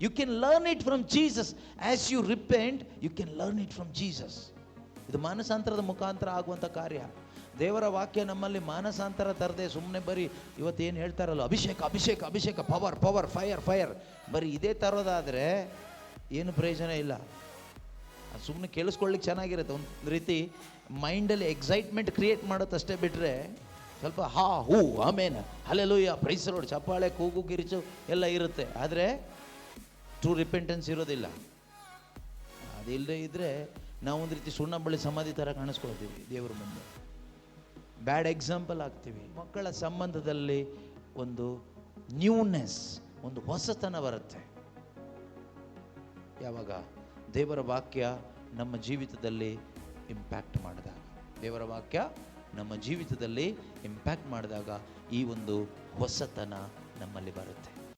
You can learn it from Jesus. As you repent you can learn it from Jesus. ಇದು ಮಾನಸಾಂತರದ ಮುಖಾಂತರ ಆಗುವಂಥ ಕಾರ್ಯ. ದೇವರ ವಾಕ್ಯ ನಮ್ಮಲ್ಲಿ ಮಾನಸಾಂತರ ತರದೆ ಸುಮ್ಮನೆ ಬರೀ ಇವತ್ತೇನು ಹೇಳ್ತಾರಲ್ಲ, ಅಭಿಷೇಕ ಅಭಿಷೇಕ ಅಭಿಷೇಕ, ಪವರ್ ಪವರ್, ಫೈರ್ ಫೈರ್, ಬರೀ ಇದೇ ತರೋದಾದರೆ ಏನು ಪ್ರಯೋಜನ ಇಲ್ಲ. ಸುಮ್ಮನೆ ಕೇಳಿಸ್ಕೊಳ್ಳಿಕ್ಕೆ ಚೆನ್ನಾಗಿರುತ್ತೆ, ಒಂದು ರೀತಿ ಮೈಂಡಲ್ಲಿ ಎಕ್ಸೈಟ್ಮೆಂಟ್ ಕ್ರಿಯೇಟ್ ಮಾಡೋತ್ತಷ್ಟೇ ಬಿಟ್ಟರೆ ಸ್ವಲ್ಪ ಹಾ ಹೂ ಆಮೇಲೆ ಹಲ್ಲೆಲೂಯಾ ಪ್ರೈಸ್ ದಿ ಲಾರ್ಡ್ ಚಪ್ಪಾಳೆ ಕೂಗು ಕಿರಿಚು ಎಲ್ಲ ಇರುತ್ತೆ. ಆದರೆ ಟ್ರೂ ರಿಪೆಂಟೆನ್ಸ್ ಇರೋದಿಲ್ಲ. ಅದಿಲ್ಲದೆ ಇದ್ದರೆ ನಾವೊಂದು ರೀತಿ ಸುಣ್ಣ ಬಳ್ಳಿ ಸಮಾಧಿ ಥರ ಕಾಣಿಸ್ಕೊಳ್ತೀವಿ ದೇವ್ರ ಮುಂದೆ, ಬ್ಯಾಡ್ ಎಕ್ಸಾಂಪಲ್ ಆಗ್ತೀವಿ. ಮಕ್ಕಳ ಸಂಬಂಧದಲ್ಲಿ ಒಂದು ನ್ಯೂನೆಸ್, ಒಂದು ಹೊಸತನ ಬರುತ್ತೆ ಯಾವಾಗ ದೇವರ ವಾಕ್ಯ ನಮ್ಮ ಜೀವಿತದಲ್ಲಿ ಇಂಪ್ಯಾಕ್ಟ್ ಮಾಡಿದಾಗ. ದೇವರ ವಾಕ್ಯ ನಮ್ಮ ಜೀವಿತದಲ್ಲಿ ಇಂಪ್ಯಾಕ್ಟ್ ಮಾಡಿದಾಗ ಈ ಒಂದು ಹೊಸತನ ನಮ್ಮಲ್ಲಿ ಬರುತ್ತೆ.